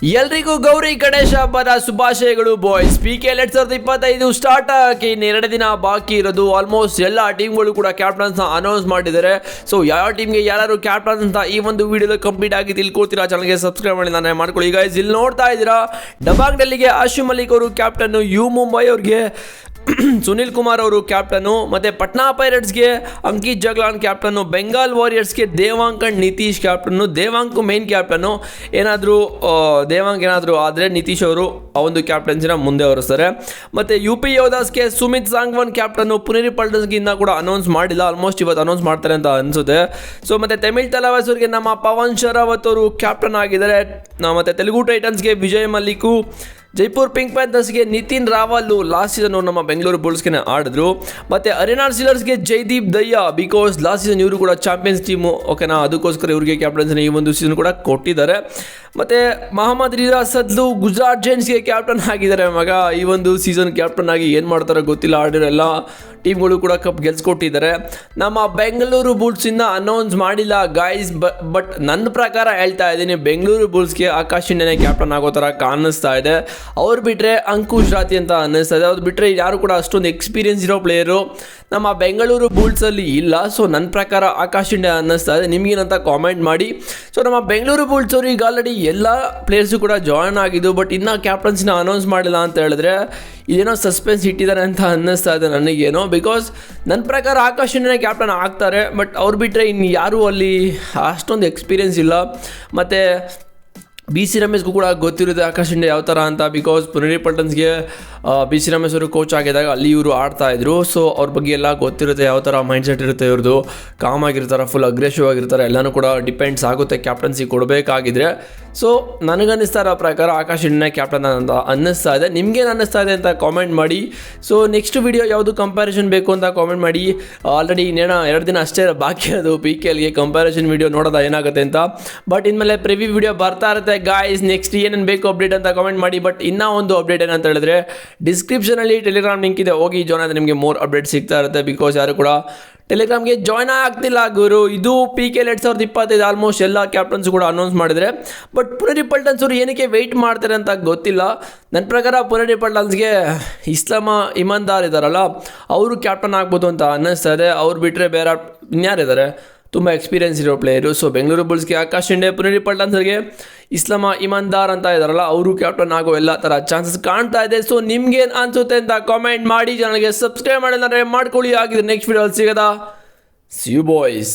ಎಲ್ರಿಗೂ ಗೌರಿ ಗಣೇಶ ಹಬ್ಬದ ಶುಭಾಶಯಗಳು ಬಾಯ್ಸ್. PKL 2025 ಸ್ಟಾರ್ಟ್ ಆಗಿ ಇನ್ನು 2 ದಿನ ಬಾಕಿ ಇರೋದು. ಆಲ್ಮೋಸ್ಟ್ ಎಲ್ಲ ಟೀಮ್ಗಳು ಕೂಡ ಕ್ಯಾಪ್ಟನ್ಸ್ನ ಅನೌನ್ಸ್ ಮಾಡಿದ್ದಾರೆ. ಸೊ ಯಾವ ಟೀಮ್ಗೆ ಯಾರು ಕ್ಯಾಪ್ಟನ್ ಅಂತ ಈ ಒಂದು ವಿಡಿಯೋದಲ್ಲಿ ಕಂಪ್ಲೀಟ್ ಆಗಿ ತಿಳ್ಕೊಳ್ತೀರಾ. ಚಾನಲ್ಗೆ ಸಬ್ಸ್ಕ್ರೈಬ್ ಮಾಡಿ ನಾನು ಮಾಡ್ಕೊಳ್ಳಿ ಗೈಸ್. ಇಲ್ಲಿ ನೋಡ್ತಾ ಇದ್ದೀರಾ ಡಬಾಂಗ್ ಡೆಲ್ಲಿಗೆ ಆಶು ಮಲಿಕ್ ಅವರು ಕ್ಯಾಪ್ಟನ್ನು, ಯು ಮುಂಬೈ ಅವ್ರಿಗೆ ಸುನಿಲ್ ಕುಮಾರ್ ಅವರು ಕ್ಯಾಪ್ಟನ್ನು, ಮತ್ತು ಪಟ್ನಾ ಪೈರೇಟ್ಸ್ಗೆ ಅಂಕಿತ್ ಜಗ್ಲಾನ್ ಕ್ಯಾಪ್ಟನ್ನು, ಬೆಂಗಾಲ್ ವಾರಿಯರ್ಸ್ಗೆ Devank and Nitish captain. Devank main captain, Devank ಏನಾದರೂ ಆದರೆ ನಿತೀಶ್ ಅವರು ಆ ಒಂದು ಕ್ಯಾಪ್ಟನ್ಸಿನ ಮುಂದೆ ಹೊರಿಸ್ತಾರೆ. ಮತ್ತು UP ಯೋಧಾಸ್ಗೆ ಸುಮಿತ್ ಸಾಂಗ್ವಾನ್ ಕ್ಯಾಪ್ಟನ್ನು, ಪುನೇರಿ ಪಲ್ಟನ್ಸ್ಗೆ ಇನ್ನೂ ಕೂಡ ಅನೌನ್ಸ್ ಮಾಡಿಲ್ಲ, ಆಲ್ಮೋಸ್ಟ್ ಇವತ್ತು ಅನೌನ್ಸ್ ಮಾಡ್ತಾರೆ ಅಂತ ಅನಿಸುತ್ತೆ. ಸೊ ಮತ್ತು ತಮಿಳ್ ತಲವಾಸೂರಿಗೆ ನಮ್ಮ ಪವನ್ ಶರಾವತ್ ಅವರು ಕ್ಯಾಪ್ಟನ್ ಆಗಿದ್ದಾರೆ. ಮತ್ತು ತೆಲುಗು ಟೈಟನ್ಸ್ಗೆ ವಿಜಯ್ ಮಲ್ಲಿಕು, ಜೈಪುರ್ ಪಿಂಕ್ ಪ್ಯಾಂಥರ್ಸ್ಗೆ ನಿತಿನ್ ರಾವಲ್, ಲಾಸ್ಟ್ ಸೀಸನ್ ನಮ್ಮ ಬೆಂಗಳೂರು ಬುಲ್ಸ್ಗೆ ಆಡಿದ್ರು. ಮತ್ತು ಹರಿಯಾಣ ಸೀಲರ್ಸ್ಗೆ Jaideep Dahiya, because last season ಇವರು ಕೂಡ ಚಾಂಪಿಯನ್ಸ್ ಟೀಮು, ಓಕೆನಾ, ಅದಕ್ಕೋಸ್ಕರ ಇವರಿಗೆ ಕ್ಯಾಪ್ಟನ್ಸಿನ ಈ ಒಂದು ಸೀಸನ್ ಕೂಡ ಕೊಟ್ಟಿದ್ದಾರೆ. ಮತ್ತು ಮಹಮ್ಮದ್ ರಿಜಾ ಸದ್ಲು ಗುಜರಾತ್ ಜೈಂಟ್ಸ್ಗೆ ಕ್ಯಾಪ್ಟನ್ ಆಗಿದ್ದಾರೆ. ಮಗ ಈ ಒಂದು ಸೀಸನ್ ಕ್ಯಾಪ್ಟನ್ ಆಗಿ ಏನು ಮಾಡ್ತಾರೋ ಗೊತ್ತಿಲ್ಲ. ಆಡಿರೋ ಎಲ್ಲ ಟೀಮ್ಗಳು ಕೂಡ ಕಪ್ ಗೆಲ್ಸ್ಕೊಟ್ಟಿದ್ದಾರೆ. ನಮ್ಮ ಬೆಂಗಳೂರು ಬುಲ್ಸಿಂದ ಅನೌನ್ಸ್ ಮಾಡಿಲ್ಲ ಗಾಯ್ಸ್, ಬಟ್ ನನ್ನ ಪ್ರಕಾರ ಹೇಳ್ತಾ ಇದ್ದೀನಿ, ಬೆಂಗಳೂರು ಬುಲ್ಸ್ಗೆ ಆಕಾಶ್ ಇಂಡಿಯಾನೇ ಕ್ಯಾಪ್ಟನ್ ಆಗೋ ಥರ ಕಾಣಿಸ್ತಾ ಇದೆ. ಅವ್ರು ಬಿಟ್ಟರೆ ಅಂಕುಶ್ ರಾತಿ ಅಂತ ಅನ್ನಿಸ್ತಾ ಇದೆ. ಅವ್ರು ಬಿಟ್ಟರೆ ಯಾರು ಕೂಡ ಅಷ್ಟೊಂದು ಎಕ್ಸ್ಪೀರಿಯನ್ಸ್ ಇರೋ ಪ್ಲೇಯರು ನಮ್ಮ ಬೆಂಗಳೂರು ಬುಲ್ಸಲ್ಲಿ ಇಲ್ಲ. ಸೊ ನನ್ನ ಪ್ರಕಾರ ಆಕಾಶ್ ಇಂಡಿಯಾ ಅನ್ನಿಸ್ತಾ ಇದೆ. ನಿಮಗೇನಂತ ಕಾಮೆಂಟ್ ಮಾಡಿ. ಸೊ ನಮ್ಮ ಬೆಂಗಳೂರು ಬುಲ್ಸ್ ಅವರು ಈಗ ಆಲ್ರೆಡಿ ಎಲ್ಲ ಪ್ಲೇಯರ್ಸು ಕೂಡ ಜಾಯ್ನ್ ಆಗಿದ್ದು, ಬಟ್ ಇನ್ನೂ ಕ್ಯಾಪ್ಟನ್ಸಿನ ಅನೌನ್ಸ್ ಮಾಡಿಲ್ಲ ಅಂತ ಹೇಳಿದ್ರೆ ಇದೇನೋ ಸಸ್ಪೆನ್ಸ್ ಇಟ್ಟಿದ್ದಾರೆ ಅಂತ ಅನ್ನಿಸ್ತಾ ಇದೆ ನನಗೇನೋ. ಬಿಕಾಸ್ ನನ್ನ ಪ್ರಕಾರ ಆಕಾಶ್ ಇಂಡಿಯಾನೇ ಕ್ಯಾಪ್ಟನ್ ಆಗ್ತಾರೆ, ಬಟ್ ಅವ್ರು ಬಿಟ್ಟರೆ ಇನ್ನು ಯಾರೂ ಅಲ್ಲಿ ಅಷ್ಟೊಂದು ಎಕ್ಸ್ಪೀರಿಯನ್ಸ್ ಇಲ್ಲ. ಮತ್ತು BC ರಮೇಶ್ಗೂ ಕೂಡ ಗೊತ್ತಿರುತ್ತೆ ಆಕಾಶ್ ಇಂಡಿಯಾ ಯಾವ ಥರ ಅಂತ. ಬಿಕಾಸ್ ಪುನೇರಿ ಪಲ್ಟನ್ಸ್ಗೆ BC ರಮೇಶ್ ಅವರು ಕೋಚ್ ಆಗಿದ್ದಾಗ ಅಲ್ಲಿ ಇವರು ಆಡ್ತಾಯಿದ್ರು. ಸೊ ಅವ್ರ ಬಗ್ಗೆ ಎಲ್ಲ ಗೊತ್ತಿರುತ್ತೆ, ಯಾವ ಥರ ಮೈಂಡ್ಸೆಟ್ ಇರುತ್ತೆ ಇವ್ರದ್ದು. ಕಾಮ್ ಆಗಿರ್ತಾರೆ, ಫುಲ್ ಅಗ್ರೆಸಿವ್ ಆಗಿರ್ತಾರೆ, ಎಲ್ಲನೂ ಕೂಡ ಡಿಪೆಂಡ್ಸ್ ಆಗುತ್ತೆ ಕ್ಯಾಪ್ಟನ್ಸಿ ಕೊಡಬೇಕಾಗಿದ್ರೆ. ಸೊ ನನಗನ್ನಿಸ್ತಾ ಇರೋ ಪ್ರಕಾರ ಆಕಾಶ್ ಇಂಡಿಯಾ ಕ್ಯಾಪ್ಟನ್ ಅಂತ ಅನ್ನಿಸ್ತಾ ಇದೆ. ನಿಮ್ಗೇನು ಅನ್ನಿಸ್ತಾ ಇದೆ ಅಂತ ಕಾಮೆಂಟ್ ಮಾಡಿ. ಸೊ ನೆಕ್ಸ್ಟ್ ವಿಡಿಯೋ ಯಾವುದು ಕಂಪ್ಯಾರಿಸನ್ ಬೇಕು ಅಂತ ಕಾಮೆಂಟ್ ಮಾಡಿ. ಆಲ್ರೆಡಿ ಇನ್ನೇನೋ 2 ದಿನ ಅಷ್ಟೇ ಬಾಕಿ ಅದು PKLಗೆ ಕಂಪ್ಯಾರಿಸನ್ ವಿಡಿಯೋ ನೋಡೋದ ಏನಾಗುತ್ತೆ ಅಂತ. ಬಟ್ ಇನ್ಮೇಲೆ ಪ್ರಿವ್ಯೂ ವಿಡಿಯೋ ಬರ್ತಾ ಇರುತ್ತೆ ಗಾಯ್ಸ್. ನೆಕ್ಸ್ಟ್ ಏನೇನು ಬೇಕು ಅಪ್ಡೇಟ್ ಅಂತ ಕಾಮೆಂಟ್ ಮಾಡಿ. ಬಟ್ ಇನ್ನೂ ಒಂದು ಅಪ್ಡೇಟ್ ಏನಂತ ಹೇಳಿದ್ರೆ, ಡಿಸ್ಕ್ರಿಪ್ಷನಲ್ಲಿ ಟೆಲಿಗ್ರಾಮ್ ಲಿಂಕ್ ಇದೆ, ಹೋಗಿ ಜಾಯ್ನ್ ಆದರೆ ನಿಮಗೆ ಮೋರ್ ಅಪ್ಡೇಟ್ ಸಿಗ್ತಾ ಇರುತ್ತೆ. ಬಿಕಾಸ್ ಯಾರು ಕೂಡ ಟೆಲಿಗ್ರಾಮ್ಗೆ ಜಾಯ್ನ್ ಆಗ್ತಿಲ್ಲ ಗುರು. ಇದು PKL 2025 ಆಲ್ಮೋಸ್ಟ್ ಎಲ್ಲ ಕ್ಯಾಪ್ಟನ್ಸ್ ಕೂಡ ಅನೌನ್ಸ್ ಮಾಡಿದರೆ, ಬಟ್ ಪುನೇರಿ ಪಲ್ಟನ್ಸ್ ಅವರು ಏನಕ್ಕೆ ವೆಯ್ಟ್ ಮಾಡ್ತಾರೆ ಅಂತ ಗೊತ್ತಿಲ್ಲ. ನನ್ನ ಪ್ರಕಾರ ಪುನೇರಿ ಪಲ್ಟನ್ಸ್ಗೆ ಇಸ್ಲಾಮ ಇಮಾನ್ದಾರ್ ಇದ್ದಾರಲ್ಲ, ಅವರು ಕ್ಯಾಪ್ಟನ್ ಆಗ್ಬೋದು ಅಂತ ಅನ್ನಿಸ್ತಾ ಇದೆ. ಅವ್ರು ಬಿಟ್ಟರೆ ಬೇರೆ ಇನ್ಯಾರಿದ್ದಾರೆ ತುಂಬ ಎಕ್ಸ್ಪೀರಿಯನ್ಸ್ ಇರೋ ಪ್ಲೇಯರು. ಸೊ ಬೆಂಗಳೂರು ಬುಲ್ಸ್ಗೆ ಆಕಾಶ್ ಇಂಡಿಯಾ, ಪುನೇರಿ ಪಲ್ಟನ್ಸ್ಗೆ ಇಸ್ಲಾಮ ಇಮಾನ್ದಾರ್ ಅಂತ ಇದ್ದಾರಲ್ಲ, ಅವರು ಕ್ಯಾಪ್ಟನ್ ಆಗೋ ಎಲ್ಲ ಥರ ಚಾನ್ಸಸ್ ಕಾಣ್ತಾ ಇದೆ. ಸೊ ನಿಮ್ಗೇನು ಅನಿಸುತ್ತೆ ಅಂತ ಕಾಮೆಂಟ್ ಮಾಡಿ. ಚಾನಲ್ಗೆ ಸಬ್ಸ್ಕ್ರೈಬ್ ಮಾಡಿದ್ರೆ ಮಾಡ್ಕೊಳ್ಳಿ. ಆಗಿದ್ರೆ ನೆಕ್ಸ್ಟ್ ವಿಡಿಯೋಲ್ಲಿ ಸಿಗೋದಾ. See you boys.